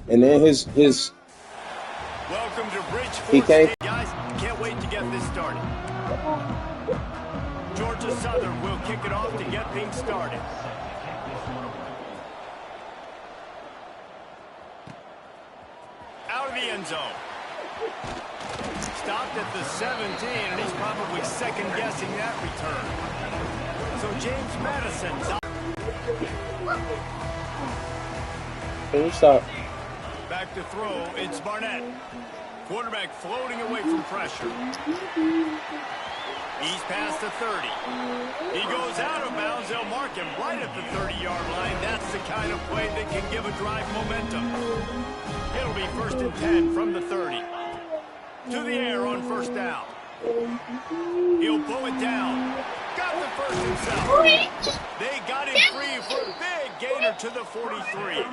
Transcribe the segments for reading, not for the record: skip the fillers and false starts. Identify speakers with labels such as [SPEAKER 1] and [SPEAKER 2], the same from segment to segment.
[SPEAKER 1] And then his
[SPEAKER 2] Welcome to
[SPEAKER 1] he
[SPEAKER 2] Bridgeport
[SPEAKER 1] can't.
[SPEAKER 2] State. Guys, can't wait to get this started. Georgia Southern will kick it off to get things started. Out of the end zone. Stopped at the 17, and he's probably second-guessing that return. So James Madison.
[SPEAKER 1] Can you stop?
[SPEAKER 2] Back to throw, it's Barnett. Quarterback floating away from pressure. He's past the 30. He goes out of bounds. They'll mark him right at the 30-yard line. That's the kind of play that can give a drive momentum. It'll be 1st and 10 from the 30. To the air on 1st down. He'll pull it down. Got the first himself. They got him free for a big gainer to the 43.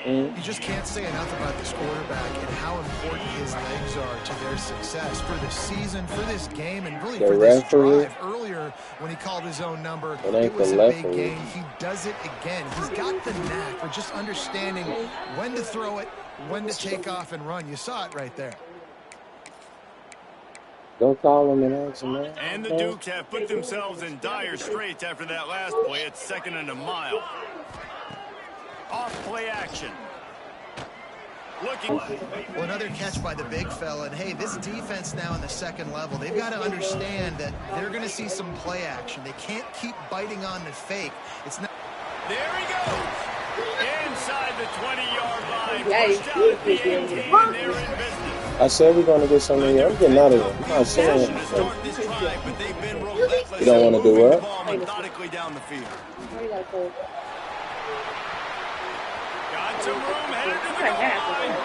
[SPEAKER 3] You just can't say enough about this quarterback and how important his legs are to their success for the season, for this game, and really for this drive. Earlier, when he called his own number, it was a big gain. He does it again. He's got the knack for just understanding when to throw it, when to take off and run. You saw it right there.
[SPEAKER 1] Don't call him and ask him, man.
[SPEAKER 2] And the Dukes have put themselves in dire straits after that last play. It's 2nd and a mile. Off play action. Looking.
[SPEAKER 3] Well, another catch by the big fella. And, hey, this defense now in the 2nd level, they've got to understand that they're going to see some play action. They can't keep biting on the fake. It's not.
[SPEAKER 2] There he goes. Inside the 20-yard line. Pushed out at the 18, and they're in business.
[SPEAKER 1] I said we're going to get something here. I'm getting out of here. I'm not saying it. You don't want to do what?
[SPEAKER 2] Methodically down the field. Got some room headed to the goal line.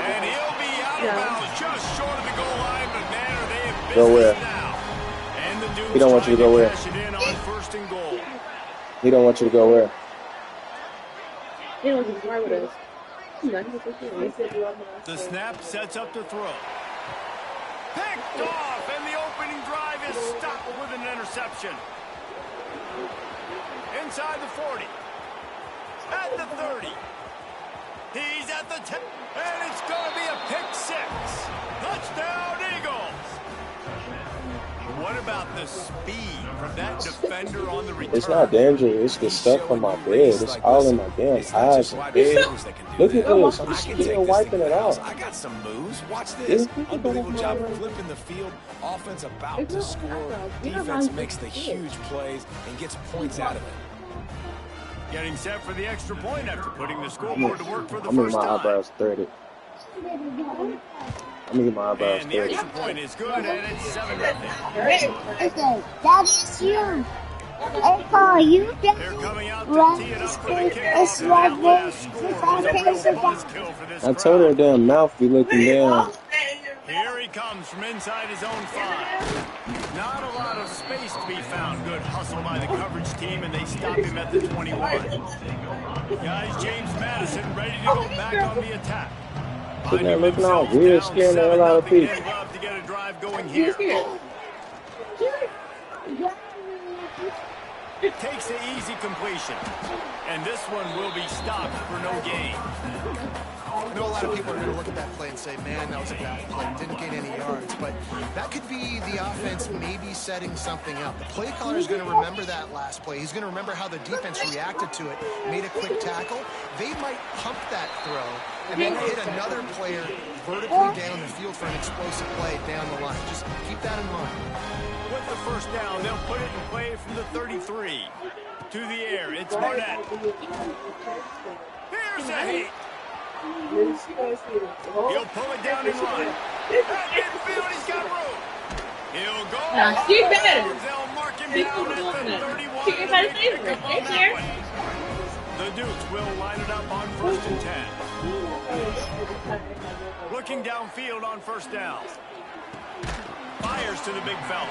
[SPEAKER 2] And he'll be out of bounds just short of the goal line, but man, are they in business
[SPEAKER 1] Go where?
[SPEAKER 2] now. And the Dukes
[SPEAKER 1] He don't want you to go where?
[SPEAKER 2] cash it in on 1st and goal.
[SPEAKER 1] He don't want you to go where?
[SPEAKER 4] He don't want to fly with us.
[SPEAKER 2] The snap sets up to throw. Picked off, and the opening drive is stopped with an interception. Inside the 40. At the 30. He's at the 10. And it's going to be a pick 6. Touchdown, Eagles. What about the speed from that defender on the return?
[SPEAKER 1] It's not dangerous. It's the stuff on my bed. It's all in my damn eyes and bed. Look at this. I'm still wiping it out.
[SPEAKER 5] I got some moves. Watch this. Unbelievable job of flipping the field. Offense about to score. Defense makes the huge plays and gets points out of it.
[SPEAKER 2] Getting set for the extra point after putting the scoreboard to work for the
[SPEAKER 1] I'm
[SPEAKER 2] first
[SPEAKER 1] getting my
[SPEAKER 2] time.
[SPEAKER 1] eyebrows threaded. I'm gonna get my eyebrows
[SPEAKER 2] And the
[SPEAKER 1] threaded.
[SPEAKER 2] extra point is good, and it's 7-0.
[SPEAKER 6] That is you. I call you
[SPEAKER 2] They're coming out to tee it up for the kick. That last score was a real buzzkill for this
[SPEAKER 1] I told her
[SPEAKER 2] crowd.
[SPEAKER 1] damn mouth be looking down.
[SPEAKER 2] Here he comes from inside his own 5. Not a lot of space to be found. Good hustle by the coverage team, and they stop him at the 21. Guys, James Madison ready to go back on the attack.
[SPEAKER 1] Sitting there looking all weird, scaring the hell out of people.
[SPEAKER 2] They'd love to get a drive going here. Takes the easy completion. And this one will be stopped for no gain.
[SPEAKER 3] I know a lot of people are going to look at that play and say, man, that was a bad play. Didn't gain any yards. But that could be the offense maybe setting something up. The play caller is going to remember that last play. He's going to remember how the defense reacted to it, made a quick tackle. They might pump that throw and then hit another player vertically down the field for an explosive play down the line. Just keep that in mind.
[SPEAKER 2] With the first down, they'll put it in play from the 33. To the air, it's Barnett. Here's a hit. He'll pull it down in line. At midfield, he's got room. He'll go.
[SPEAKER 4] She better.
[SPEAKER 2] They'll mark him down at the 31.
[SPEAKER 4] She can find a favorite. Right here.
[SPEAKER 2] The Dukes will line it up on 1st and 10. Looking downfield on 1st down. Fires to the big fella.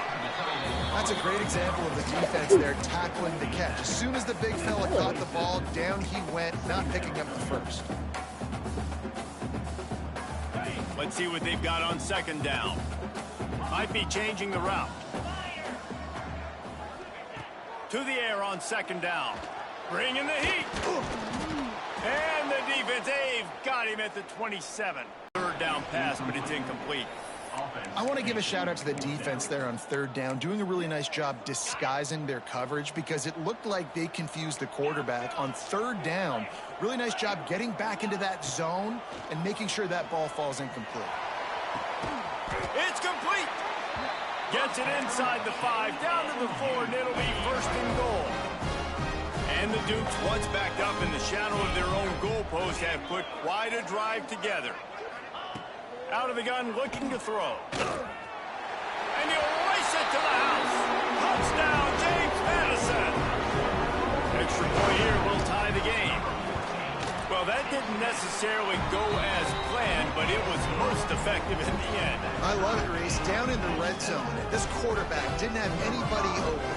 [SPEAKER 3] That's a great example of the defense there tackling the catch. As soon as the big fella caught the ball, down he went, not picking up the first.
[SPEAKER 2] Let's see what they've got on 2nd down. Might be changing the route. To the air on 2nd down. Bringing the heat. And the defense, they've got him at the 27. Third down pass, but it's incomplete.
[SPEAKER 3] I want to give a shout out to the defense there on third down, doing a really nice job disguising their coverage because it looked like they confused the quarterback on third down. Really nice job getting back into that zone and making sure that ball falls incomplete.
[SPEAKER 2] It's complete. Gets it inside the 5, down to the 4, and it'll be first and goal. And the Dukes, once backed up in the shadow of their own goalpost, have put quite a drive together. Out of the gun, looking to throw. And he'll race it to the house. Touchdown, James Madison. Extra point here will tie the game. Well, that didn't necessarily go as planned, but it was most effective in the end.
[SPEAKER 3] I love it, Reese. Down in the red zone, this quarterback didn't have anybody open.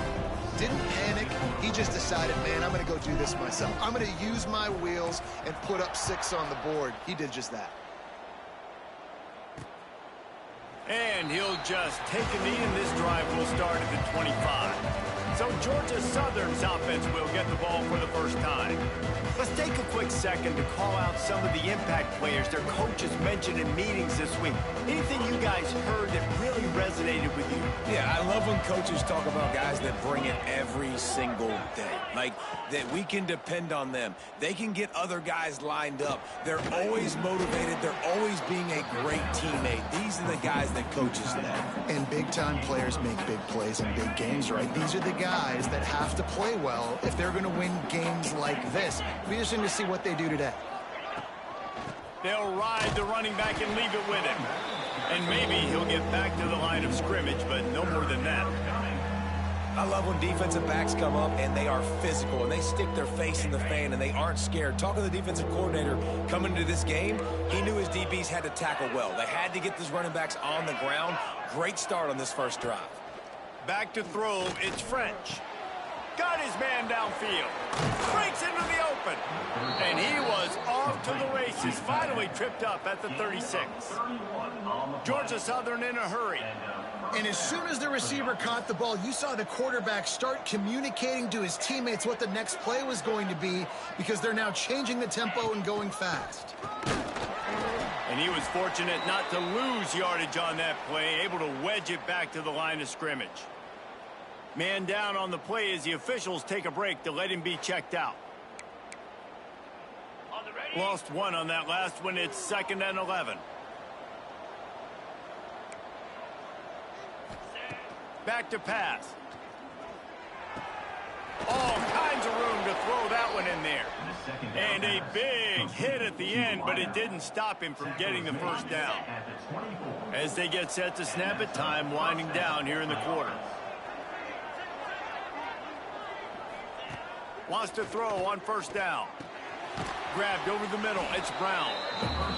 [SPEAKER 3] Didn't panic. He just decided, man, I'm going to go do this myself. I'm going to use my wheels and put up 6 on the board. He did just that.
[SPEAKER 2] And he'll just take a knee, and this drive will start at the 25. So Georgia Southern's offense will get the ball for the first time. Let's take a quick second to call out some of the impact players their coaches mentioned in meetings this week. Anything you guys heard that really resonated with you?
[SPEAKER 5] Yeah, I love when coaches talk about guys that bring it every single day. Like, that we can depend on them. They can get other guys lined up. They're always motivated. They're always being a great teammate. These are the guys that coaches love.
[SPEAKER 3] And big-time players make big plays in big games, right? These are the guys that have to play well if they're going to win games like this. It'll be interesting to see what they do today.
[SPEAKER 2] They'll ride the running back and leave it with him. And maybe he'll get back to the line of scrimmage, but no more than that.
[SPEAKER 5] I love when defensive backs come up and they are physical and they stick their face in the fan and they aren't scared. Talking to the defensive coordinator coming into this game, he knew his DBs had to tackle well. They had to get these running backs on the ground. Great start on this first drive.
[SPEAKER 2] Back to throw, it's French. Got his man downfield. Breaks into the open. And he was off to the races. Finally tripped up at the 36. Georgia Southern in a hurry.
[SPEAKER 3] And as soon as the receiver caught the ball, you saw the quarterback start communicating to his teammates what the next play was going to be because they're now changing the tempo and going fast.
[SPEAKER 2] And he was fortunate not to lose yardage on that play, able to wedge it back to the line of scrimmage. Man down on the play as the officials take a break to let him be checked out. Lost one on that last one. It's 2nd and 11. Back to pass. All kinds of room to throw that one in there. And a big hit at the end, but it didn't stop him from getting the first down. As they get set to snap it, time winding down here in the quarter. Wants to throw on first down. Grabbed over the middle. It's Brown.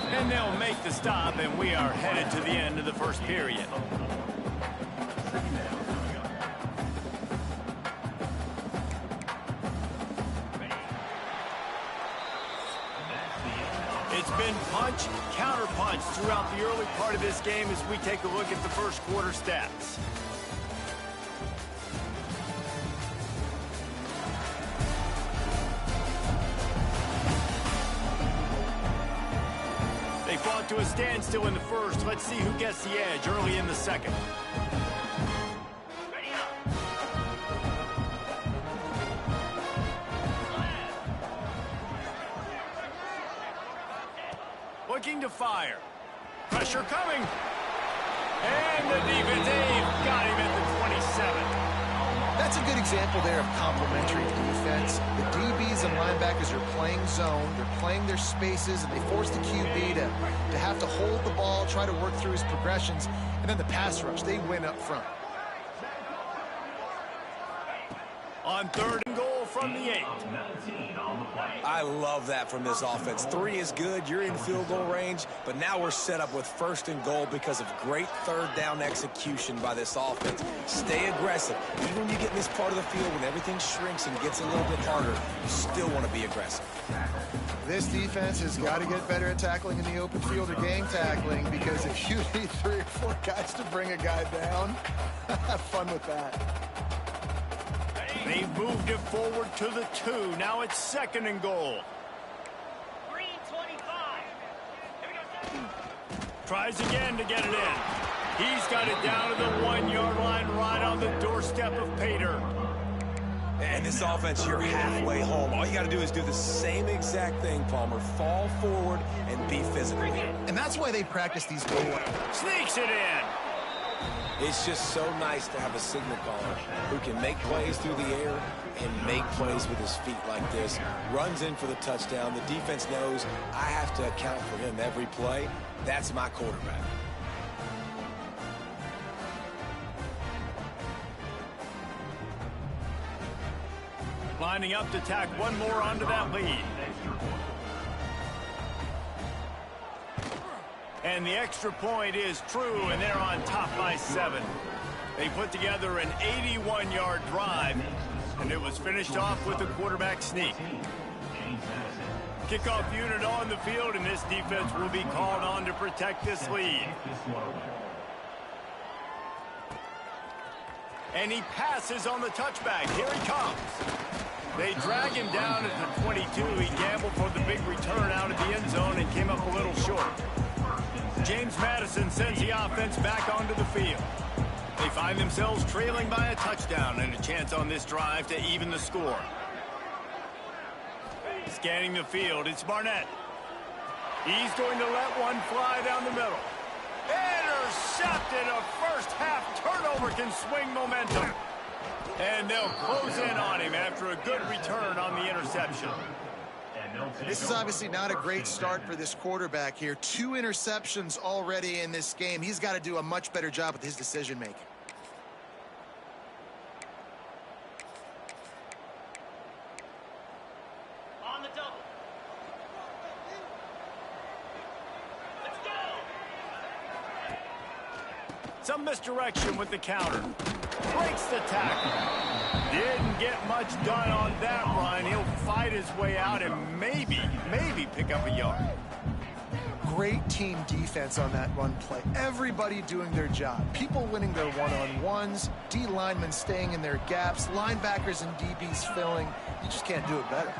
[SPEAKER 2] And they'll make the stop, and we are headed to the end of the first period. It's been punch, counter-punch throughout the early part of this game as we take a look at the first quarter stats. They fought to a standstill in the first. Let's see who gets the edge early in the second. Looking to fire. Pressure coming. And the defense, they've got him at the 27.
[SPEAKER 3] That's a good example there of complementary defense. The DBs and linebackers are playing zone. They're playing their spaces, and they force the QB to have to hold the ball, try to work through his progressions. And then the pass rush, they win up front.
[SPEAKER 2] On 3rd and goal from the 8.
[SPEAKER 5] I love that from this offense. 3 is good. You're in field goal range, but now we're set up with 1st and goal because of great 3rd down execution by this offense. Stay aggressive. Even when you get in this part of the field, when everything shrinks and gets a little bit harder, you still want to be aggressive.
[SPEAKER 3] This defense has got to get better at tackling in the open field or gang tackling, because if you need 3 or 4 guys to bring a guy down, have fun with that.
[SPEAKER 2] They've moved it forward to the 2. Now it's 2nd and goal. Tries again to get it in. He's got it down to the 1-yard line right on the doorstep of Pater.
[SPEAKER 5] And this offense, you're halfway home. All you got to do is do the same exact thing, Palmer. Fall forward and be physical.
[SPEAKER 3] And that's why they practice these goal lines.
[SPEAKER 2] Sneaks it in.
[SPEAKER 5] It's just so nice to have a signal caller who can make plays through the air and make plays with his feet like this. Runs in for the touchdown. The defense knows I have to account for him every play. That's my quarterback.
[SPEAKER 2] Lining up to tack one more onto that lead. And the extra point is true, and they're on top by 7. They put together an 81-yard drive, and it was finished off with a quarterback sneak. Kickoff unit on the field, and this defense will be called on to protect this lead. And he passes on the touchback. Here he comes. They drag him down at the 22. He gambled for the big return out of the end zone and came up a little short. James Madison sends the offense back onto the field. They find themselves trailing by a touchdown and a chance on this drive to even the score. Scanning the field, it's Barnett. He's going to let one fly down the middle. Intercepted. A first half turnover can swing momentum. And they'll close in on him after a good return on the interception.
[SPEAKER 3] This is obviously not a great start for this quarterback here. 2 interceptions already in this game. He's got to do a much better job with his decision making.
[SPEAKER 2] On the double. Let's go. Some misdirection with the counter. Breaks the tackle. Didn't get much done on that run. He'll fight his way out and maybe pick up a yard.
[SPEAKER 3] Great team defense on that run play. Everybody doing their job. People winning their one-on-ones. D linemen staying in their gaps. Linebackers and DBs filling. You just can't do it better.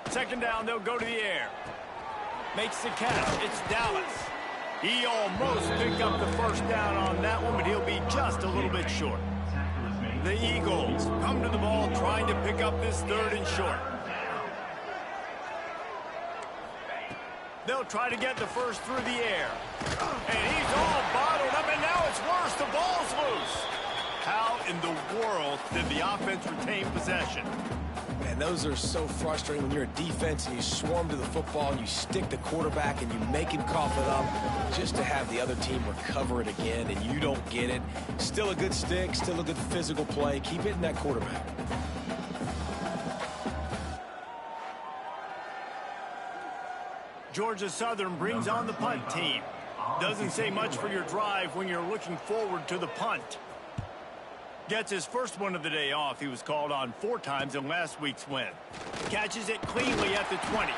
[SPEAKER 2] Second down, they'll go to the air. Makes the catch. It's Dallas. He almost picked up the first down on that one, but he'll be just a little bit short. The Eagles come to the ball trying to pick up this 3rd and short. They'll try to get the first through the air. And he's all bottled up, and now it's worse. The ball's loose. How in the world did the offense retain possession?
[SPEAKER 5] And those are so frustrating when you're a defense and you swarm to the football and you stick the quarterback and you make him cough it up just to have the other team recover it again and you don't get it. Still a good stick, still a good physical play. Keep hitting that quarterback.
[SPEAKER 2] Georgia Southern brings on the punt team. Doesn't say much for your drive when you're looking forward to the punt. Gets his first one of the day off. He was called on 4 times in last week's win. Catches it cleanly at the 20.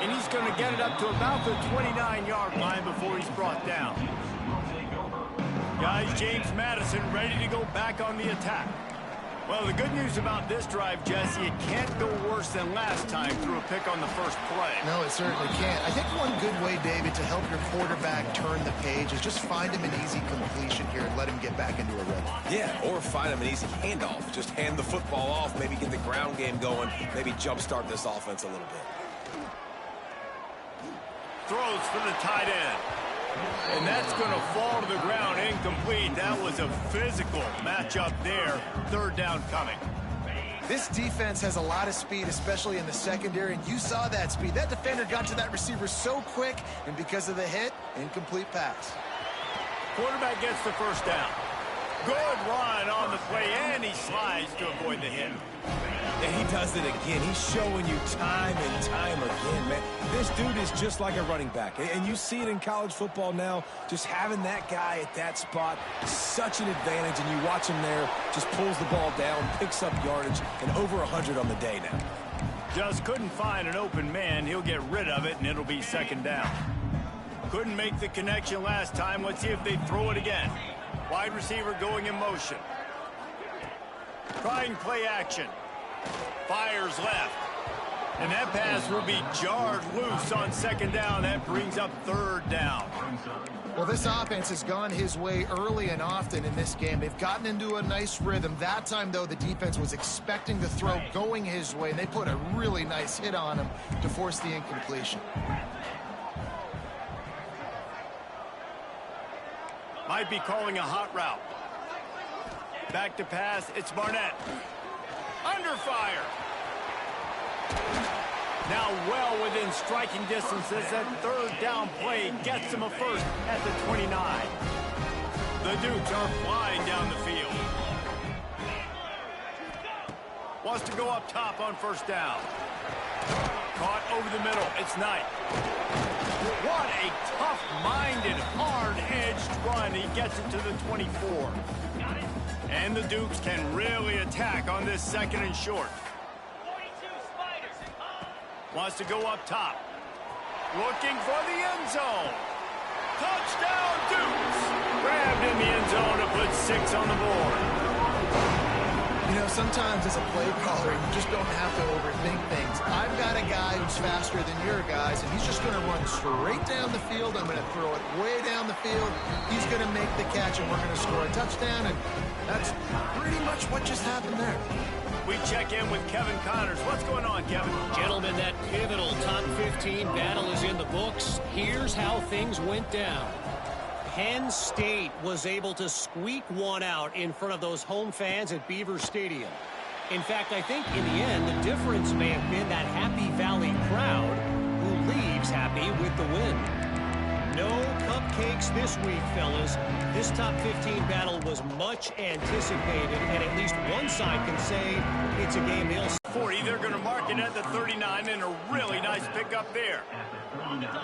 [SPEAKER 2] And he's going to get it up to about the 29-yard line before he's brought down. Guys, James Madison ready to go back on the attack. Well, the good news about this drive, Jesse, it can't go worse than last time through a pick on the first play.
[SPEAKER 3] No, it certainly can't. I think one good way, David, to help your quarterback turn the page is just find him an easy completion here and let him get back into a rhythm.
[SPEAKER 5] Yeah, or find him an easy handoff. Just hand the football off, maybe get the ground game going, maybe jumpstart this offense a little bit.
[SPEAKER 2] Throws for the tight end. And that's going to fall to the ground incomplete. That was a physical matchup there. 3rd down coming.
[SPEAKER 3] This defense has a lot of speed, especially in the secondary, and you saw that speed. That defender got to that receiver so quick, and because of the hit, incomplete pass.
[SPEAKER 2] Quarterback gets the first down. Good run on the play, and he slides to avoid the hit.
[SPEAKER 5] And he does it again. He's showing you time and time again, man. This dude is just like a running back. And you see it in college football now. Just having that guy at that spot is such an advantage. And you watch him there, just pulls the ball down, picks up yardage, and over 100 on the day now.
[SPEAKER 2] Just couldn't find an open man. He'll get rid of it, and it'll be 2nd down. Couldn't make the connection last time. Let's see if they throw it again. Wide receiver going in motion. Trying play action. Fires left. And that pass will be jarred loose on second down. That brings up third down.
[SPEAKER 3] Well, this offense has gone his way early and often in this game. They've gotten into a nice rhythm. That time, though, the defense was expecting the throw going his way, and they put a really nice hit on him to force the incompletion.
[SPEAKER 2] Might be calling a hot route. Back to pass, it's Barnett. Under fire. Now well within striking distance as that third down play gets them a first at the 29. The Dukes are flying down the field. Wants to go up top on first down. Caught over the middle, it's Knight. What a tough-minded, hard-edged run. He gets it to the 24. And the Dukes can really attack on this second and short. Wants to go up top. Looking for the end zone. Touchdown, Dukes! Grabbed in the end zone to put 6 on the board.
[SPEAKER 3] You know, sometimes as a play caller, you just don't have to overthink things. I've got a guy who's faster than your guys, and he's just going to run straight down the field. I'm going to throw it way down the field. He's going to make the catch, and we're going to score a touchdown, and that's pretty much what just happened there.
[SPEAKER 2] We check in with Kevin Connors. What's going on, Kevin?
[SPEAKER 7] Gentlemen, that pivotal top 15 battle is in the books. Here's how things went down. Penn State was able to squeak one out in front of those home fans at Beaver Stadium. In fact, I think in the end, the difference may have been that Happy Valley crowd who leaves happy with the win. No cupcakes this week, fellas. This top 15 battle was much anticipated, and at least one side can say it's a game they'll...
[SPEAKER 2] 40, they're going to mark it at the 39, and a really nice pickup there.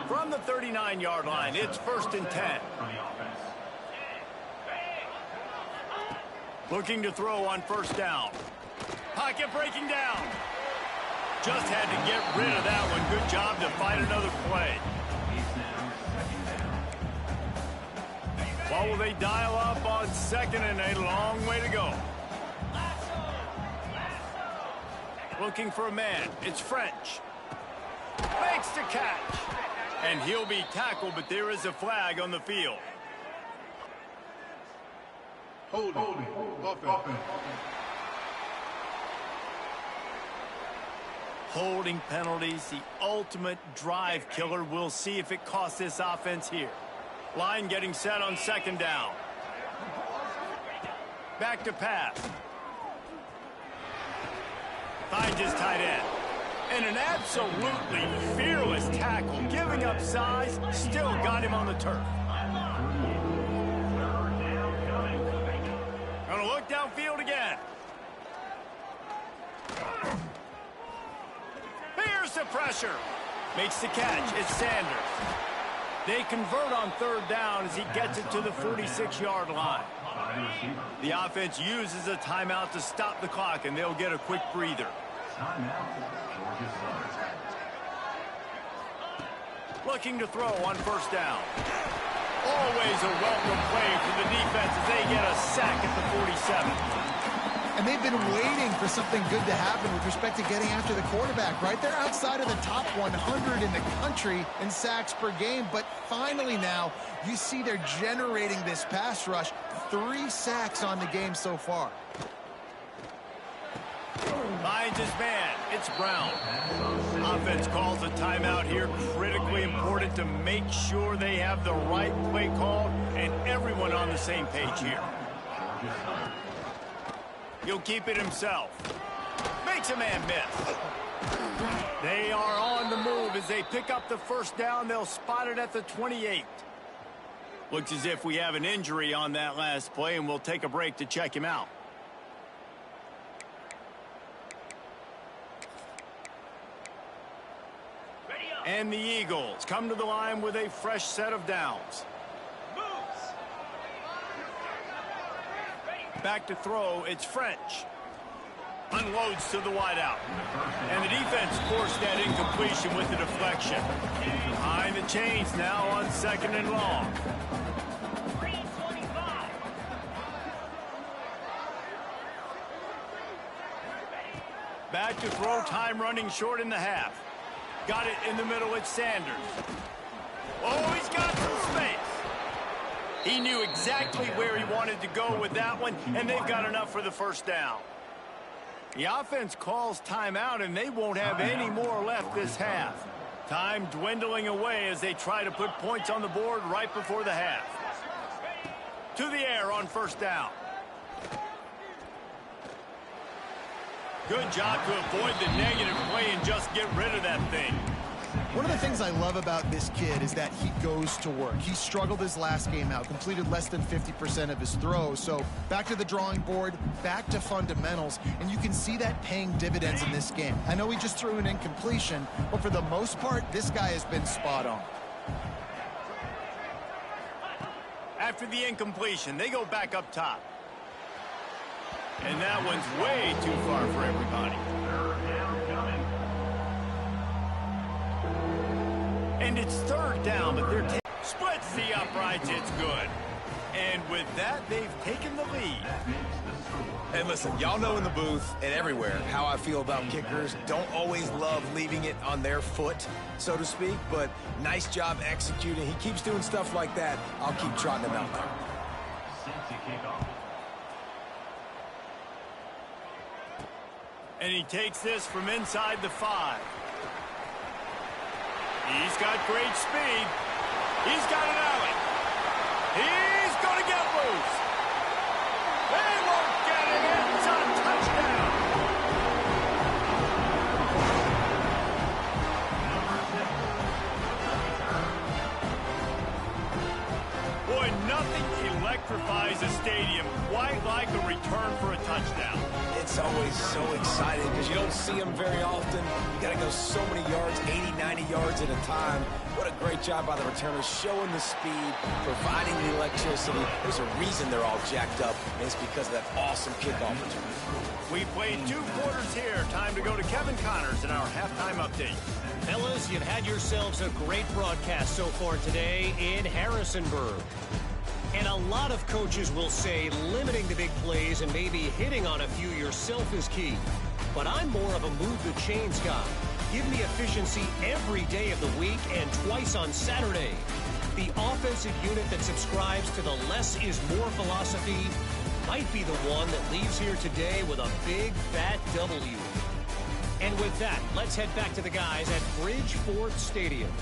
[SPEAKER 2] From the 39-yard line, it's 1st and 10. Looking to throw on first down. Pocket breaking down. Just had to get rid of that one. Good job to find another play. What will they dial up on second and a long way to go? Looking for a man. It's French. Makes the catch. And he'll be tackled, but there is a flag on the field. Holding penalties, the ultimate drive killer. We'll see if it costs this offense here. Line getting set on second down. Back to pass. Finds his tight end. And an absolutely fearless tackle. Giving up size, still got him on the turf. Gonna look downfield again. Here's the pressure. Makes the catch. It's Sanders. They convert on third down as he gets it to the 46-yard line. The offense uses a timeout to stop the clock, and they'll get a quick breather. Looking to throw on first down. Always a welcome play for the defense as they get a sack at the 47.
[SPEAKER 3] And they've been waiting for something good to happen with respect to getting after the quarterback, right? They're outside of the top 100 in the country in sacks per game, but finally now you see they're generating this pass rush. 3 sacks on the game so far.
[SPEAKER 2] Finds his man. It's Brown. Offense calls a timeout here. Critically important to make sure they have the right play call and everyone on the same page here. He'll keep it himself. Makes a man miss. They are on the move as they pick up the first down. They'll spot it at the 28. Looks as if we have an injury on that last play, and we'll take a break to check him out. And the Eagles come to the line with a fresh set of downs. Back to throw, it's French. Unloads to the wideout. And the defense forced that incompletion with the deflection. Behind the chains now on second and long. Back to throw, time running short in the half. Got it in the middle, it's Sanders. Oh, he's got some space. He knew exactly where he wanted to go with that one, and they've got enough for the first down. The offense calls timeout, and they won't have any more left this half. Time dwindling away as they try to put points on the board right before the half. To the air on first down. Good job to avoid the negative play and just get rid of that thing.
[SPEAKER 3] One of the things I love about this kid is that he goes to work. He struggled his last game out, completed less than 50% of his throws. So back to the drawing board, back to fundamentals, and you can see that paying dividends in this game. I know he just threw an incompletion, but for the most part, this guy has been spot on.
[SPEAKER 2] After the incompletion, they go back up top. And that one's way too far for everybody. And it's third down, but they're splits the uprights. It's good. And with that, they've taken the lead.
[SPEAKER 5] And listen, y'all know in the booth and everywhere how I feel about kickers. Don't always love leaving it on their foot, so to speak, but nice job executing. He keeps doing stuff like that. I'll keep trotting him out there.
[SPEAKER 2] And he takes this from inside the 5. He's got great speed. He's got an alley. He's going to get loose. They won't get it. It's a touchdown. Boy, nothing electrifies a stadium quite like a return for a touchdown.
[SPEAKER 5] It's always so exciting because you don't see them very often. You got to go so many yards, 80, 90 yards at a time. What a great job by the returners, showing the speed, providing the electricity. There's a reason they're all jacked up, and it's because of that awesome kickoff return.
[SPEAKER 2] We played 2 quarters here. Time to go to Kevin Connors in our halftime update.
[SPEAKER 7] Fellas, you've had yourselves a great broadcast so far today in Harrisonburg. And a lot of coaches will say limiting the big plays and maybe hitting on a few yourself is key. But I'm more of a move the chains guy. Give me efficiency every day of the week and twice on Saturday. The offensive unit that subscribes to the less is more philosophy might be the one that leaves here today with a big fat W. And with that, let's head back to the guys at Bridgeport Stadium.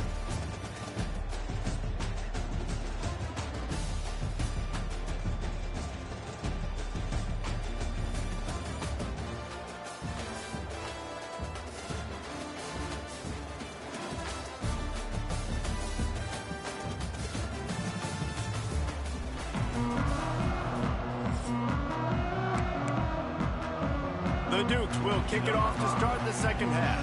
[SPEAKER 2] The Dukes will kick it off to start the second half.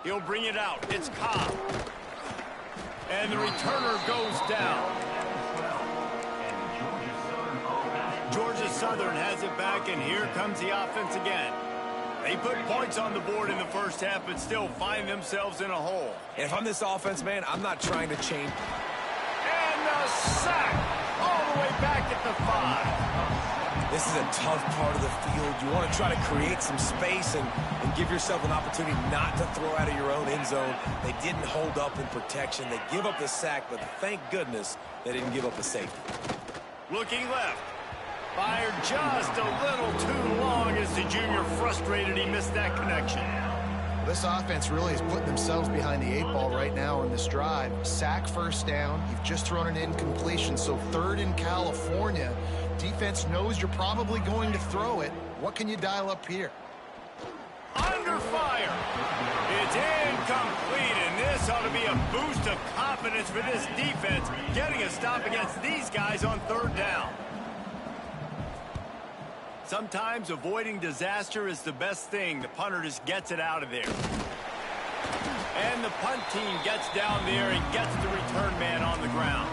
[SPEAKER 2] He'll bring it out. It's Cobb. And the returner goes down. Georgia Southern has it back, and here comes the offense again. They put points on the board in the first half, but still find themselves in a hole.
[SPEAKER 5] And if I'm this offense, man, I'm not trying to change.
[SPEAKER 2] And a sack all the way back at the 5.
[SPEAKER 5] This is a tough part of the field. You want to try to create some space and give yourself an opportunity not to throw out of your own end zone. They didn't hold up in protection. They give up the sack, but thank goodness they didn't give up the safety.
[SPEAKER 2] Looking left. Fired just a little too long as the junior frustrated he missed that connection.
[SPEAKER 3] This offense really is putting themselves behind the 8 ball right now on this drive. Sack first down. You've just thrown an incompletion, so 3rd in California. Defense knows you're probably going to throw it. What can you dial up here?
[SPEAKER 2] Under fire. It's incomplete, and this ought to be a boost of confidence for this defense, getting a stop against these guys on 3rd down. Sometimes avoiding disaster is the best thing. The punter just gets it out of there. And the punt team gets down there and gets the return man on the ground.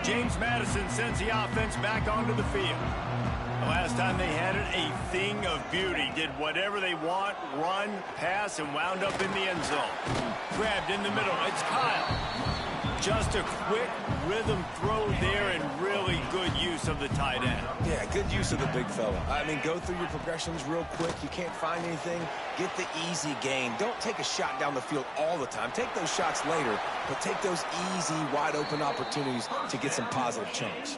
[SPEAKER 2] James Madison sends the offense back onto the field. Last time they had it, a thing of beauty. Did whatever they want, run, pass, and wound up in the end zone. Grabbed in the middle. It's Kyle. Just a quick rhythm throw there and really good use of the tight end.
[SPEAKER 5] Yeah, good use of the big fella. I mean, go through your progressions real quick. You can't find anything. Get the easy gain. Don't take a shot down the field all the time. Take those shots later, but take those easy, wide-open opportunities to get some positive chunks.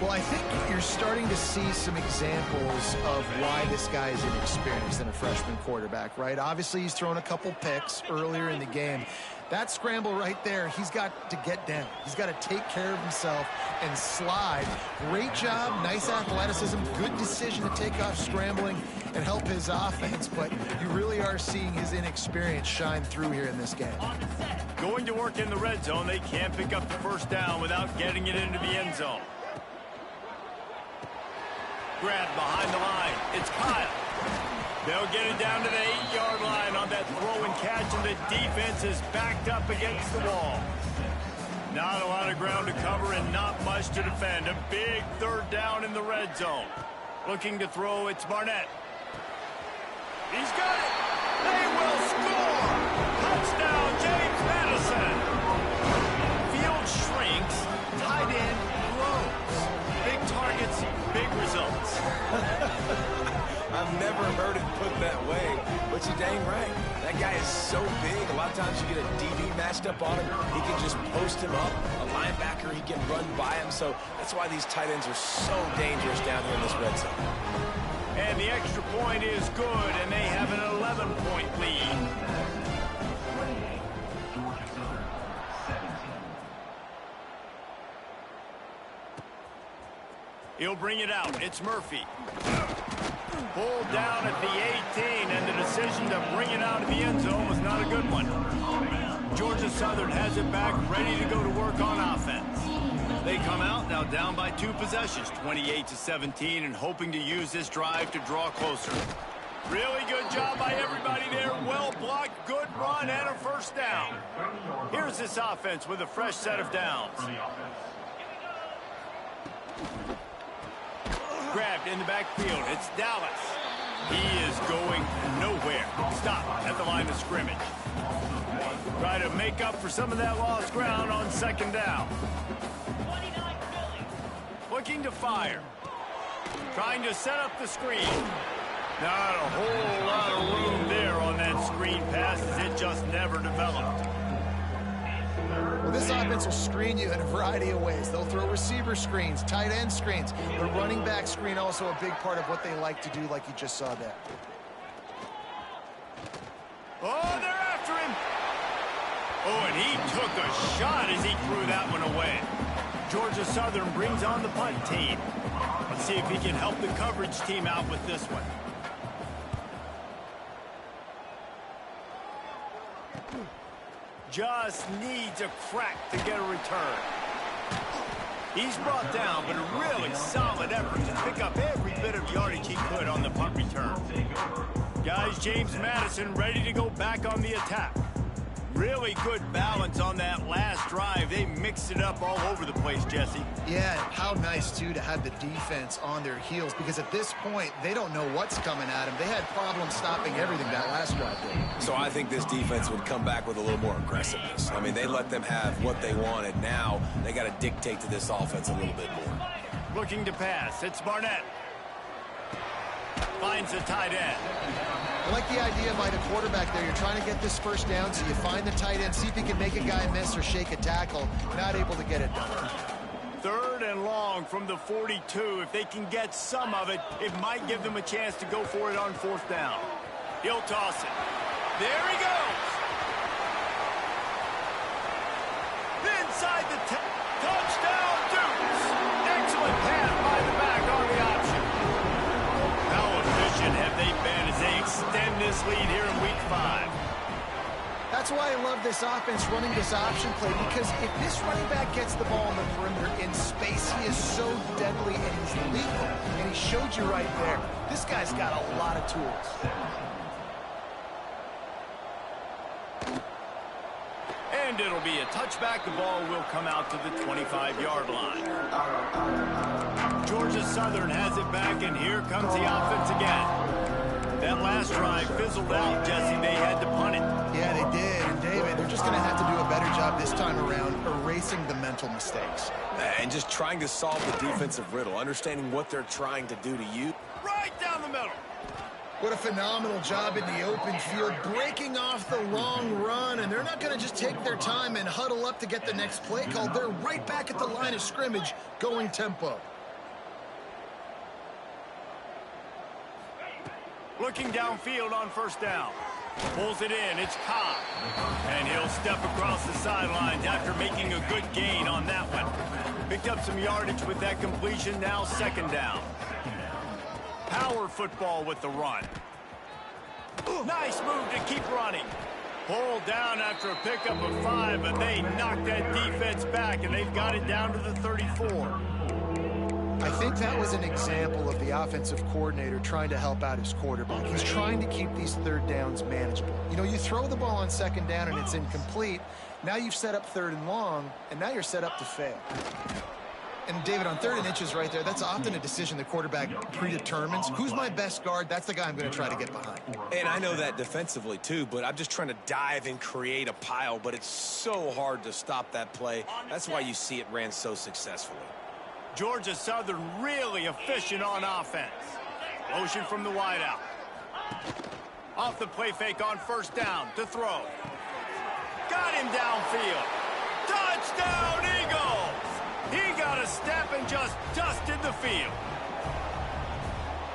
[SPEAKER 3] Well, I think you're starting to see some examples of why this guy is inexperienced than a freshman quarterback, right? Obviously, he's thrown a couple picks earlier in the game. That scramble right there, he's got to get down. He's got to take care of himself and slide. Great job, nice athleticism, good decision to take off scrambling and help his offense, but you really are seeing his inexperience shine through here in this game.
[SPEAKER 2] Going to work in the red zone, they can't pick up the first down without getting it into the end zone. Grab behind the line. It's Kyle. They'll get it down to the 8-yard line on that throw and catch, and the defense is backed up against the wall. Not a lot of ground to cover and not much to defend. A big third down in the red zone. Looking to throw, it's Barnett. He's got it. They will score. Touchdown, James Madison. Field shrinks. Tight end grows. Big targets, big results.
[SPEAKER 5] I've never heard it put that way, but you're dang right. That guy is so big. A lot of times you get a DB matched up on him. He can just post him up. A linebacker, he can run by him. So that's why these tight ends are so dangerous down here in this red zone.
[SPEAKER 2] And the extra point is good, and they have an 11-point lead. He'll bring it out. It's Murphy. Pulled down at the 18, and the decision to bring it out of the end zone was not a good one. Georgia Southern has it back, ready to go to work on offense. They come out now down by 2 possessions, 28-17, and hoping to use this drive to draw closer. Really good job by everybody there. Well blocked, good run, and a first down. Here's this offense with a fresh set of downs. Grabbed in the backfield. It's Dallas. He is going nowhere. Stop at the line of scrimmage. Try to make up for some of that lost ground on second down. Looking to fire. Trying to set up the screen. Not a whole lot of room there on that screen pass as it just never developed.
[SPEAKER 3] Well, this offense will screen you in a variety of ways. They'll throw receiver screens, tight end screens. The running back screen also a big part of what they like to do, like you just saw there.
[SPEAKER 2] Oh, they're after him. Oh, and he took a shot as he threw that one away. Georgia Southern brings on the punt team. Let's see if he can help the coverage team out with this one. Just needs a crack to get a return. He's brought down, but a really solid effort to pick up every bit of yardage he could on the punt return. Guys, James Madison ready to go back on the attack. Really good balance on that last drive. They mixed it up all over the place, Jesse.
[SPEAKER 3] Yeah, how nice, too, to have the defense on their heels, because at this point, they don't know what's coming at them. They had problems stopping everything that last drive did.
[SPEAKER 5] So I think this defense would come back with a little more aggressiveness. I mean, they let them have what they wanted. Now they got to dictate to this offense a little bit more.
[SPEAKER 2] Looking to pass. It's Barnett. Finds the tight end.
[SPEAKER 3] I like the idea by the quarterback there. You're trying to get this first down, so you find the tight end, see if you can make a guy miss or shake a tackle. Not able to get it done.
[SPEAKER 2] 3rd and long from the 42. If they can get some of it, it might give them a chance to go for it on 4th down. He'll toss it. There he goes. Inside the touchdown, Dukes. Excellent pass by the back on the option. How efficient have they been as they extend this lead here in week 5?
[SPEAKER 3] That's why I love this offense running this option play, because if this running back gets the ball on the perimeter in space, he is so deadly and he's lethal. And he showed you right there. This guy's got a lot of tools.
[SPEAKER 2] And And it'll be a touchback. The ball will come out to the 25-yard line. Georgia Southern has it back, and here comes the offense again. That last drive fizzled out, Jesse. They had to punt it.
[SPEAKER 3] Yeah, they did. And, David, they're just going to have to do a better job this time around erasing the mental mistakes.
[SPEAKER 5] And just trying to solve the defensive riddle, understanding what they're trying to do to you.
[SPEAKER 2] Right down the middle.
[SPEAKER 3] What a phenomenal job in the open field, breaking off the long run, and they're not going to just take their time and huddle up to get the next play called. They're right back at the line of scrimmage, going tempo.
[SPEAKER 2] Looking downfield on first down. Pulls it in. It's Cobb. And he'll step across the sidelines after making a good gain on that one. Picked up some yardage with that completion. Now second down. Power football with the run. Nice move to keep running. Pulled down after a pickup of 5, but they knocked that defense back, and they've got it down to the 34.
[SPEAKER 3] I think that was an example of the offensive coordinator trying to help out his quarterback. He's trying to keep these third downs manageable. You know, you throw the ball on second down and it's incomplete. Now you've set up third and long, and now you're set up to fail. And, David, on 3rd and inches right there, that's often a decision the quarterback predetermines. Who's my best guard? That's the guy I'm going to try to get behind.
[SPEAKER 5] And I know that defensively, too, but I'm just trying to dive and create a pile, but it's so hard to stop that play. That's why you see it ran so successfully.
[SPEAKER 2] Georgia Southern really efficient on offense. Motion from the wideout. Off the play fake on first down to throw. Got him downfield. Touchdown, Eagles! He got a step and just dusted the field.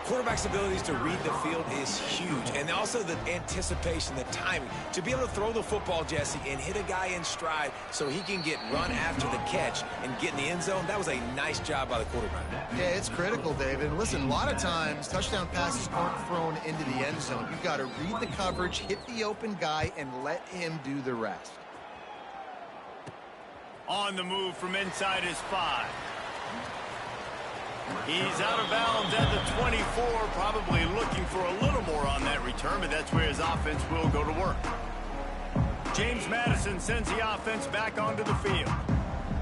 [SPEAKER 5] Quarterback's abilities to read the field is huge, and also the anticipation, the timing. To be able to throw the football, Jesse, and hit a guy in stride so he can get run after the catch and get in the end zone, that was a nice job by the quarterback.
[SPEAKER 3] Yeah, it's critical, David. Listen, a lot of times touchdown passes aren't thrown into the end zone. You've got to read the coverage, hit the open guy, and let him do the rest.
[SPEAKER 2] On the move from inside his 5. He's out of bounds at the 24, probably looking for a little more on that return, but that's where his offense will go to work. James Madison sends the offense back onto the field.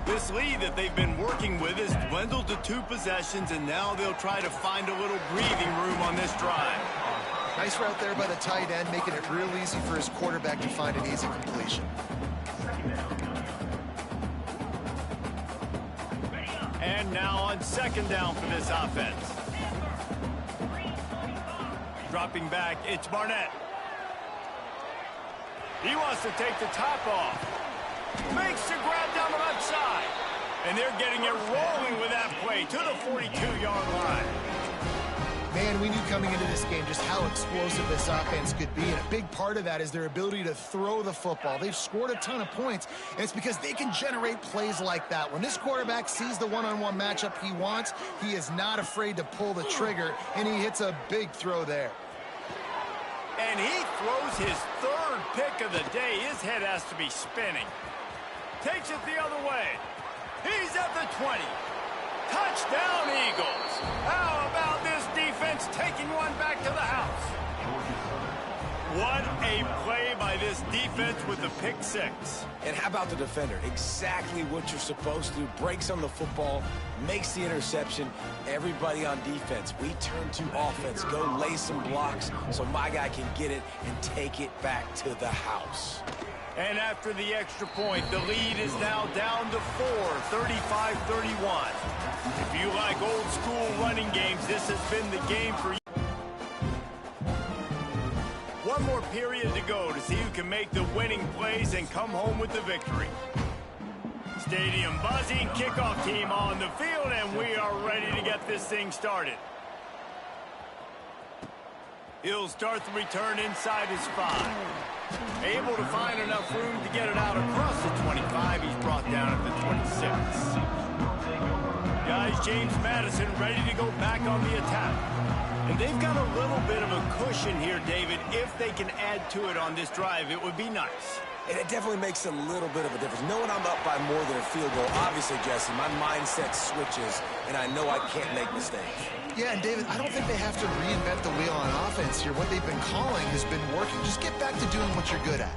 [SPEAKER 2] This lead that they've been working with has dwindled to 2 possessions, and now they'll try to find a little breathing room on this drive.
[SPEAKER 3] Nice route there by the tight end, making it real easy for his quarterback to find an easy completion.
[SPEAKER 2] And now on second down for this offense. Dropping back, it's Barnett. He wants to take the top off. Makes the grab down the left side. And they're getting it rolling with that play to the 42-yard line.
[SPEAKER 3] Man, we knew coming into this game just how explosive this offense could be, and a big part of that is their ability to throw the football. They've scored a ton of points, and it's because they can generate plays like that. When this quarterback sees the one-on-one matchup he wants, he is not afraid to pull the trigger, and he hits a big throw there.
[SPEAKER 2] And he throws his 3rd pick of the day. His head has to be spinning. Takes it the other way. He's at the 20. Touchdown, Eagles. How about this defense taking one back to the house? What a play by this defense with the pick 6.
[SPEAKER 5] And how about the defender? Exactly what you're supposed to do. Breaks on the football, makes the interception. Everybody on defense, we turn to offense. Go lay some blocks so my guy can get it and take it back to the house.
[SPEAKER 2] And after the extra point, the lead is now down to 4, 35-31. If you like old school running games, this has been the game for you. One more period to go to see who can make the winning plays and come home with the victory. Stadium buzzing, kickoff team on the field, and we are ready to get this thing started. He'll start the return inside his 5. Able to find enough room to get it out across the 25. He's brought down at the 26. Guys, James Madison ready to go back on the attack. And they've got a little bit of a cushion here, David. If they can add to it on this drive, it would be nice.
[SPEAKER 5] And it definitely makes a little bit of a difference. Knowing I'm up by more than a field goal, obviously, Jesse, my mindset switches, and I know I can't make mistakes.
[SPEAKER 3] Yeah, and David, I don't think they have to reinvent the wheel on offense here. What they've been calling has been working. Just get back to doing what you're good at.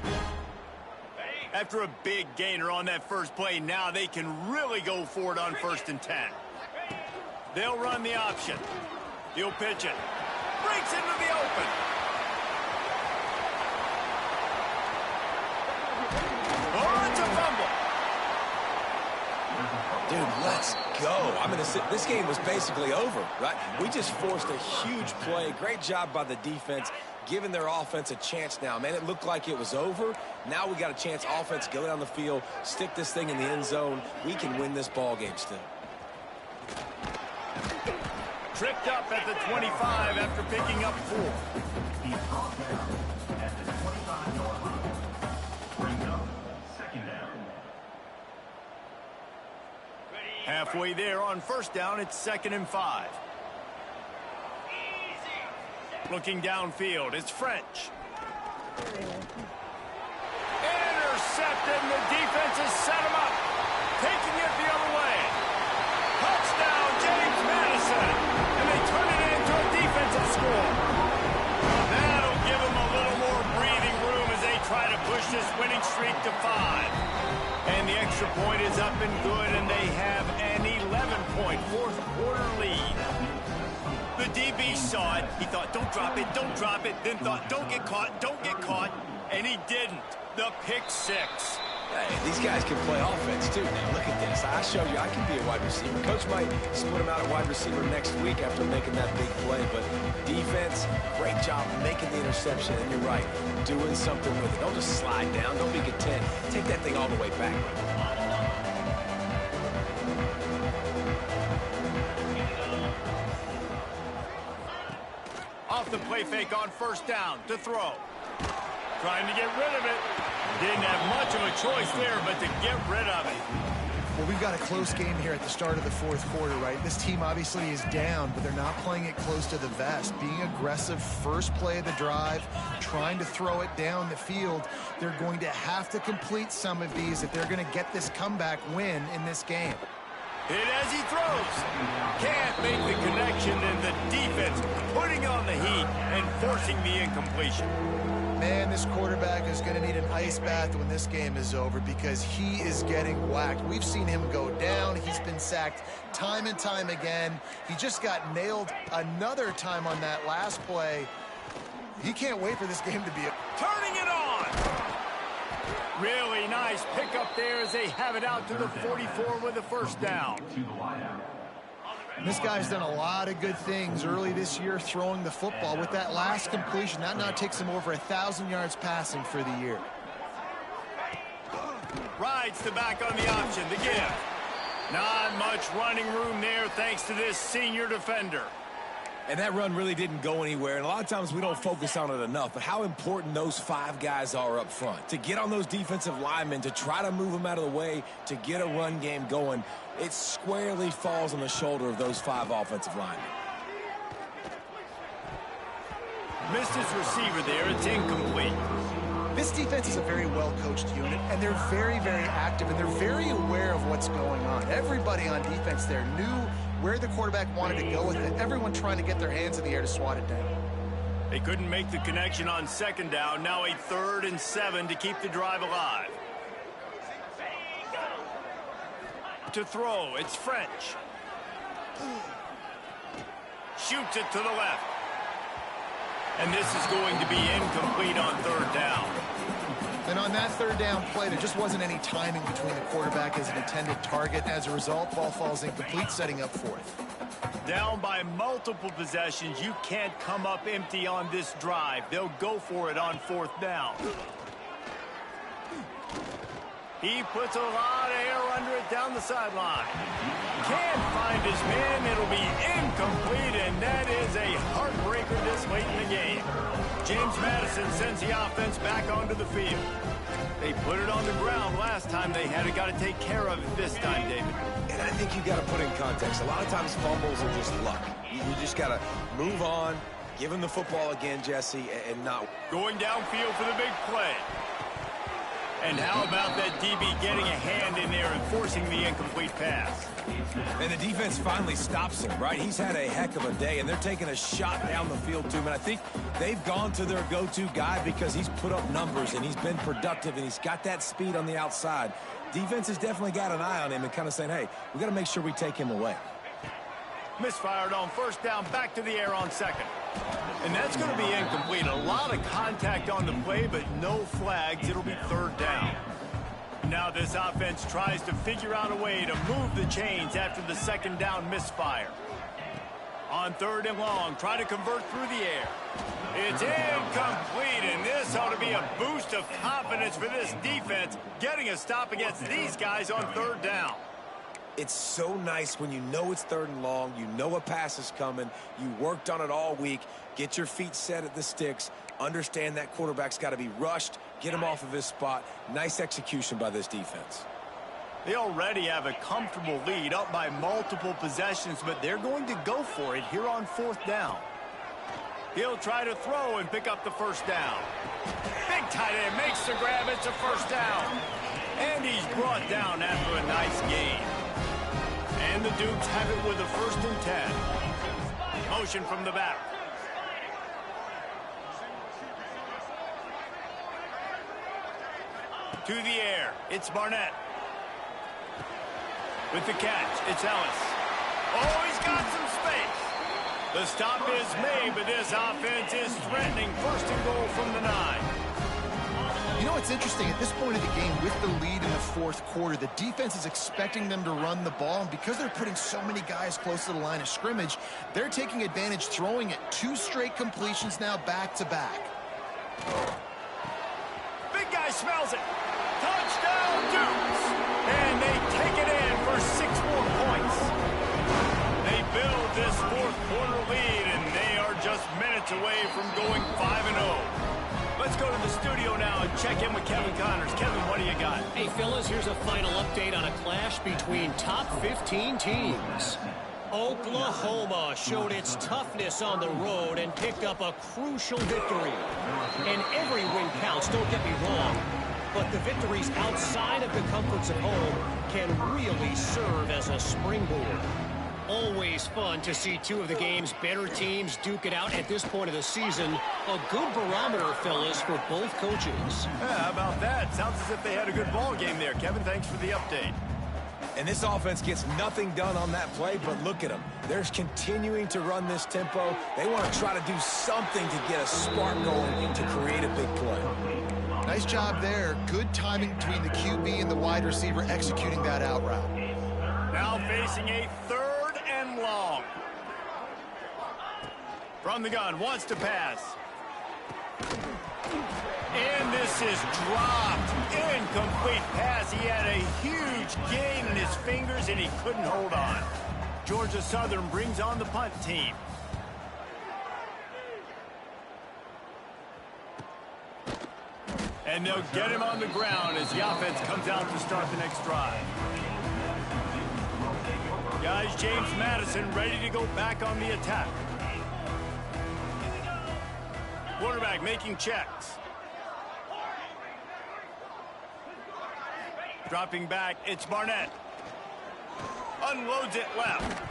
[SPEAKER 2] After a big gainer on that first play, now they can really go for it on 1st and 10. They'll run the option. He'll pitch it. Breaks into the open. Oh, it's a fumble.
[SPEAKER 5] Dude, let's go. This game was basically over, right? We just forced a huge play. Great job by the defense, giving their offense a chance now. Man, it looked like it was over. Now we got a chance. Offense, go down the field, stick this thing in the end zone. We can win this ball game still.
[SPEAKER 2] Tripped up at the 25 after picking up 4. Halfway there on 1st down, it's 2nd and 5. Looking downfield, it's French. Intercepted, and the defense has set him up. Taking it the other way. Touchdown, James Madison. And they turn it into a defensive score. That'll give them a little more breathing room as they try to push this winning streak to 5. And the extra point is up and good, and they have an 11-point fourth-quarter lead. The DB saw it. He thought, don't drop it, then thought, don't get caught, and he didn't. The pick 6.
[SPEAKER 5] Hey, these guys can play offense, too. Now, look at this. I showed you I can be a wide receiver. Coach might split him out at wide receiver next week after making that big play, but defense, great job making the interception, and you're right, doing something with it. Don't just slide down. Don't be content. Take that thing all the way back.
[SPEAKER 2] Off the play fake on 1st down to throw. Trying to get rid of it. Didn't have much of a choice there, but to get rid of it.
[SPEAKER 3] Well, we've got a close game here at the start of the 4th quarter, right? This team obviously is down, but they're not playing it close to the vest. Being aggressive, first play of the drive, trying to throw it down the field. They're going to have to complete some of these if they're going to get this comeback win in this game.
[SPEAKER 2] Hit as he throws. Can't make the connection, and the defense putting on the heat and forcing the incompletion.
[SPEAKER 3] Man, this quarterback is going to need an ice bath when this game is over because he is getting whacked. We've seen him go down. He's been sacked time and time again. He just got nailed another time on that last play. He can't wait for this game to be
[SPEAKER 2] turning it on. Really nice pickup there as they have it out to the 44 with the 1st down.
[SPEAKER 3] This guy's done a lot of good things early this year throwing the football. With that last completion, that now takes him over 1,000 yards passing for the year.
[SPEAKER 2] Rides the back on the option, the give. Not much running room there thanks to this senior defender.
[SPEAKER 5] And that run really didn't go anywhere, and a lot of times we don't focus on it enough, but how important those 5 guys are up front. To get on those defensive linemen, to try to move them out of the way, to get a run game going, it squarely falls on the shoulder of those 5 offensive linemen.
[SPEAKER 2] Missed his receiver there. It's incomplete.
[SPEAKER 3] This defense is a very well-coached unit, and they're very, very active, and they're very aware of what's going on. Everybody on defense there knew where the quarterback wanted to go with it. Everyone trying to get their hands in the air to swat it down.
[SPEAKER 2] They couldn't make the connection on 2nd down. Now a 3rd and 7 to keep the drive alive. To throw, it's French. Shoots it to the left. And this is going to be incomplete on 3rd down.
[SPEAKER 3] And on that 3rd down play, there just wasn't any timing between the quarterback as an intended target. As a result, ball falls incomplete, setting up 4th.
[SPEAKER 2] Down by multiple possessions. You can't come up empty on this drive. They'll go for it on 4th down. He puts a lot of air under it down the sideline. Can't find his man. It'll be incomplete, and that is a heartbreaker this late in the game. James Madison sends the offense back onto the field. They put it on the ground last time they had it. Got to take care of it this time, David.
[SPEAKER 5] And I think you've got to put in context. A lot of times fumbles are just luck. You just got to move on, give him the football again, Jesse, and not.
[SPEAKER 2] Going downfield for the big play. And how about that DB getting a hand in there and forcing the incomplete pass?
[SPEAKER 5] And the defense finally stops him, right? He's had a heck of a day, and they're taking a shot down the field to him. And I think they've gone to their go-to guy because he's put up numbers, and he's been productive, and he's got that speed on the outside. Defense has definitely got an eye on him and kind of saying, hey, we got to make sure we take him away.
[SPEAKER 2] Misfired on first down, back to the air on second. And that's going to be incomplete. A lot of contact on the play, but no flags. It'll be third down. Now this offense tries to figure out a way to move the chains after the second down misfire. On third and long, try to convert through the air. It's incomplete, and this ought to be a boost of confidence for this defense, getting a stop against these guys on third down.
[SPEAKER 5] It's so nice when you know it's third and long, you know a pass is coming, you worked on it all week, get your feet set at the sticks, understand that quarterback's got to be rushed, get him off of his spot. Nice execution by this defense.
[SPEAKER 2] They already have a comfortable lead, up by multiple possessions, but they're going to go for it here on fourth down. He'll try to throw and pick up the first down. Big tight end makes the grab. It's a first down. And he's brought down after a nice gain. And the Dukes have it with a 1st and 10. Motion from the back. To the air. It's Barnett. With the catch, it's Ellis. Oh, he's got some space. The stop is made, but this offense is threatening. 1st and goal from the 9.
[SPEAKER 3] You know what's interesting? At this point of the game, with the lead in the fourth quarter, the defense is expecting them to run the ball, and because they're putting so many guys close to the line of scrimmage, they're taking advantage, throwing it 2 straight completions now back-to-back.
[SPEAKER 2] Big guy smells it. Touchdown, Dukes! And they take it in for 6 more points. They build this fourth quarter lead, and they are just minutes away from going 5-0. Let's go to the studio now and check in with Kevin Connors. Kevin, what do you got?
[SPEAKER 7] Hey, fellas, here's a final update on a clash between top 15 teams. Oklahoma showed its toughness on the road and picked up a crucial victory. And every win counts, don't get me wrong. But the victories outside of the comforts of home can really serve as a springboard. Always fun to see 2 of the game's better teams duke it out at this point of the season. A good barometer, fellas, for both coaches.
[SPEAKER 2] Yeah, how about that? Sounds as if they had a good ball game there. Kevin, thanks for the update.
[SPEAKER 5] And this offense gets nothing done on that play, but look at them. They're continuing to run this tempo. They want to try to do something to get a spark going to create a big play.
[SPEAKER 3] Nice job there. Good timing between the QB and the wide receiver executing that out route.
[SPEAKER 2] Now facing a 3rd and long. From the gun, wants to pass. And this is dropped. Incomplete pass. He had a huge gain in his fingers, and he couldn't hold on. Georgia Southern brings on the punt team. And they'll get him on the ground as the offense comes out to start the next drive. Guys, James Madison ready to go back on the attack. Quarterback making checks. Dropping back, it's Barnett. Unloads it left.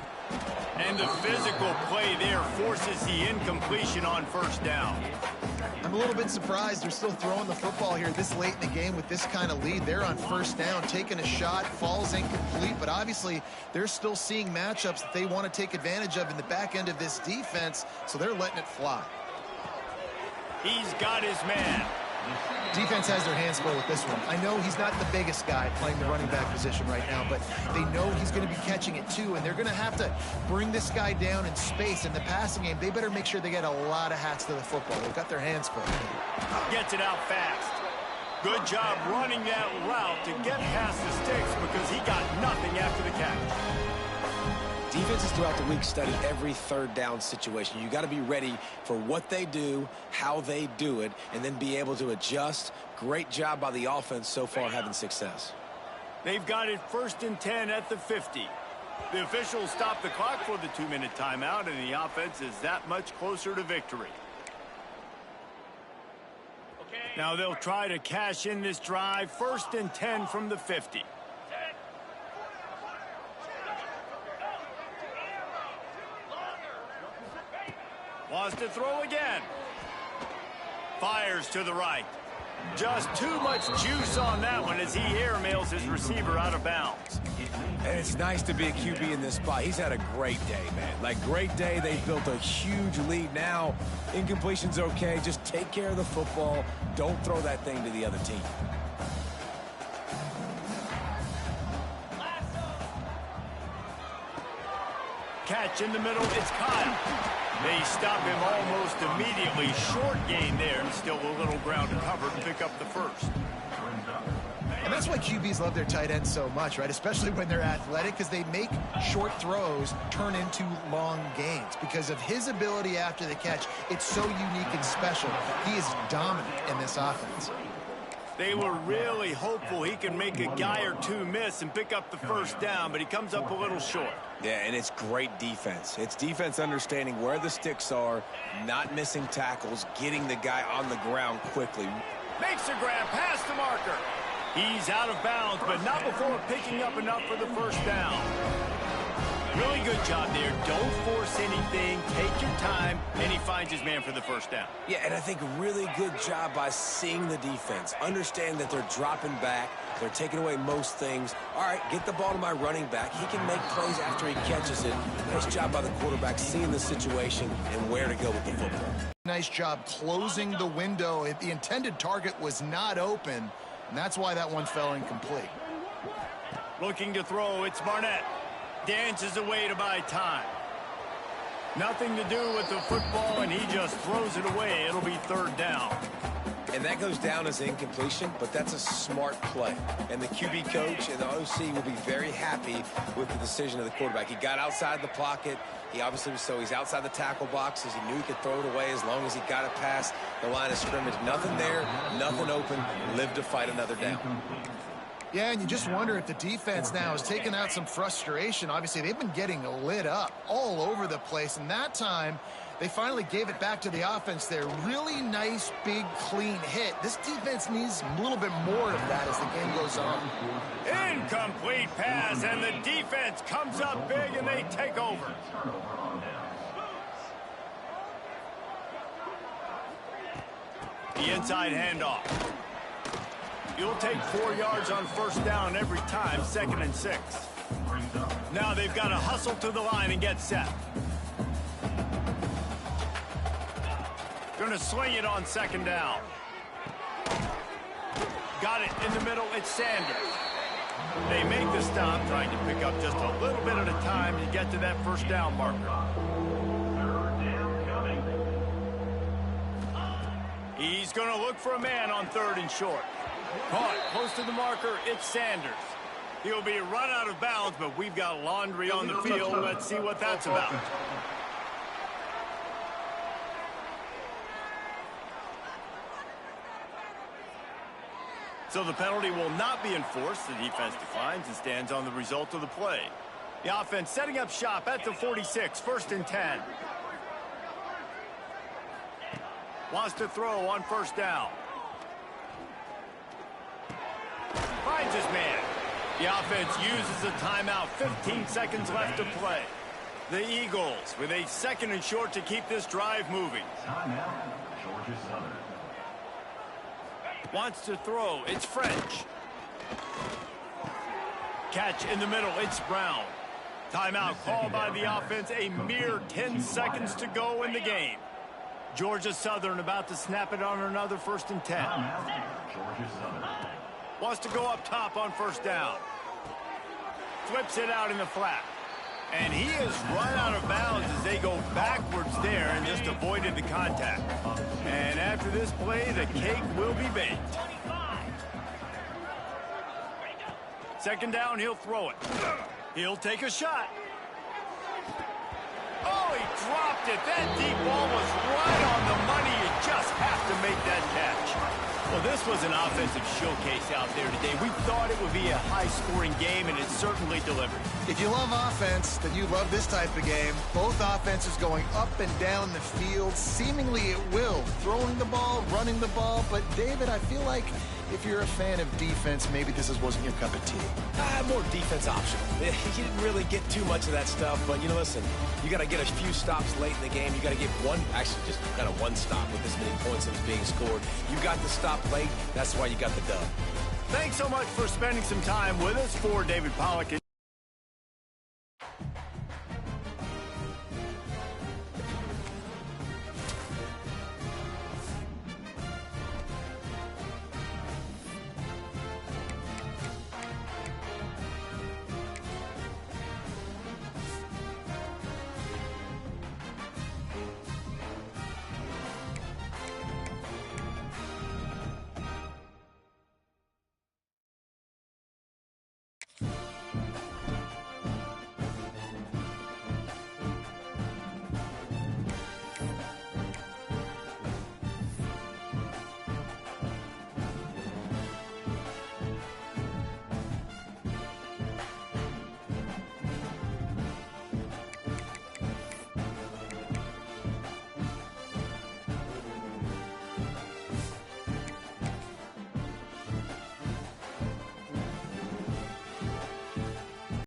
[SPEAKER 2] And the physical play there forces the incompletion on 1st down.
[SPEAKER 3] I'm a little bit surprised they're still throwing the football here this late in the game with this kind of lead. They're on 1st down, taking a shot, falls incomplete, but obviously they're still seeing matchups that they want to take advantage of in the back end of this defense, so they're letting it fly.
[SPEAKER 2] He's got his man.
[SPEAKER 3] Defense has their hands full with this one. I know he's not the biggest guy playing the running back position right now, but they know he's going to be catching it too, and they're going to have to bring this guy down in space. In the passing game, they better make sure they get a lot of hats to the football. They've got their hands full.
[SPEAKER 2] Gets it out fast. Good job running that route to get past the sticks because he got nothing after the catch.
[SPEAKER 5] Defenses throughout the week study every 3rd down situation. You got to be ready for what they do, how they do it, and then be able to adjust. Great job by the offense so far having success.
[SPEAKER 2] They've got it 1st and 10 at the 50. The officials stop the clock for the 2-minute timeout, and the offense is that much closer to victory. Okay. Now they'll try to cash in this drive. 1st and 10 from the 50. Wants to throw again. Fires to the right. Just too much juice on that one as he airmails his receiver out of bounds.
[SPEAKER 5] And it's nice to be a QB in this spot. He's had a great day, man. Like, great day. They've built a huge lead now. Incompletion's okay. Just take care of the football. Don't throw that thing to the other team.
[SPEAKER 2] Catch in the middle. It's Kyle. They stop him almost immediately. Short gain there, and still a little ground to cover to pick up the first.
[SPEAKER 3] And that's why QBs love their tight ends so much, right? Especially when they're athletic, because they make short throws turn into long gains. Because of his ability after the catch, it's so unique and special. He is dominant in this offense.
[SPEAKER 2] They were really hopeful he could make a guy or two miss and pick up the first down, but he comes up a little short.
[SPEAKER 5] Yeah, and it's great defense. It's defense understanding where the sticks are, not missing tackles, getting the guy on the ground quickly.
[SPEAKER 2] Makes a grab past the marker. He's out of bounds, but not before picking up enough for the first down. Really good job there. Don't force anything. Take your time, and he finds his man for the first down.
[SPEAKER 5] Yeah, and I think really good job by seeing the defense. Understand that they're dropping back. They're taking away most things. All right, get the ball to my running back. He can make plays after he catches it. Nice job by the quarterback seeing the situation and where to go with the football.
[SPEAKER 3] Nice job closing the window. The intended target was not open, and that's why that one fell incomplete.
[SPEAKER 2] Looking to throw, it's Barnett. Dances away to buy time. Nothing to do with the football, and he just throws it away. It'll be 3rd down.
[SPEAKER 5] And that goes down as incompletion, but that's a smart play. And the QB coach and the OC will be very happy with the decision of the quarterback. He got outside the pocket. He obviously was he's outside the tackle boxes. He knew he could throw it away as long as he got it past the line of scrimmage. Nothing there, nothing open. Live to fight another down.
[SPEAKER 3] Yeah, and you just wonder if the defense now is taking out some frustration. Obviously, they've been getting lit up all over the place, and that time they finally gave it back to the offense there. Really nice, big, clean hit. This defense needs a little bit more of that as the game goes on.
[SPEAKER 2] Incomplete pass, and the defense comes up big, and they take over. The inside handoff. You'll take 4 yards on first down every time, 2nd and 6. Now they've got to hustle to the line and get set. Going to swing it on 2nd down. Got it in the middle, it's Sanders. They make the stop, trying to pick up just a little bit at a time to get to that first down marker. He's going to look for a man on 3rd and short. Caught close to the marker, it's Sanders. He'll be run out of bounds, but we've got laundry on the field. Let's see what that's about. So the penalty will not be enforced. The defense declines and stands on the result of the play. The offense setting up shop at the 46, 1st and 10. Wants to throw on first down. Finds his man. The offense uses a timeout. 15 seconds left to play. The Eagles with a 2nd and short to keep this drive moving. Wants to throw. It's French. Catch in the middle. It's Brown. Timeout called by the offense. A mere 10 seconds to go in the game. Georgia Southern about to snap it on another 1st and 10. Wants to go up top on first down. Flips it out in the flat. And he is run out of bounds as they go backwards there and just avoided the contact. And after this play, the cake will be baked. 2nd down, he'll throw it. He'll take a shot. Oh, he dropped it. That deep ball was right on the money. You just have to make that catch. Well, this was an offensive showcase out there today. We thought it would be a high-scoring game, and it certainly delivered.
[SPEAKER 3] If you love offense, then you love this type of game. Both offenses going up and down the field, seemingly at will. Throwing the ball, running the ball. But, David, I feel like if you're a fan of defense, maybe this wasn't your cup of tea.
[SPEAKER 5] More defense optional. You didn't really get too much of that stuff, but, you know, listen, you got to get a few stops late in the game. You got to get just kind of one stop with this many points that was being scored. You got to stop late. That's why you got the dub.
[SPEAKER 2] Thanks so much for spending some time with us. For David Pollack.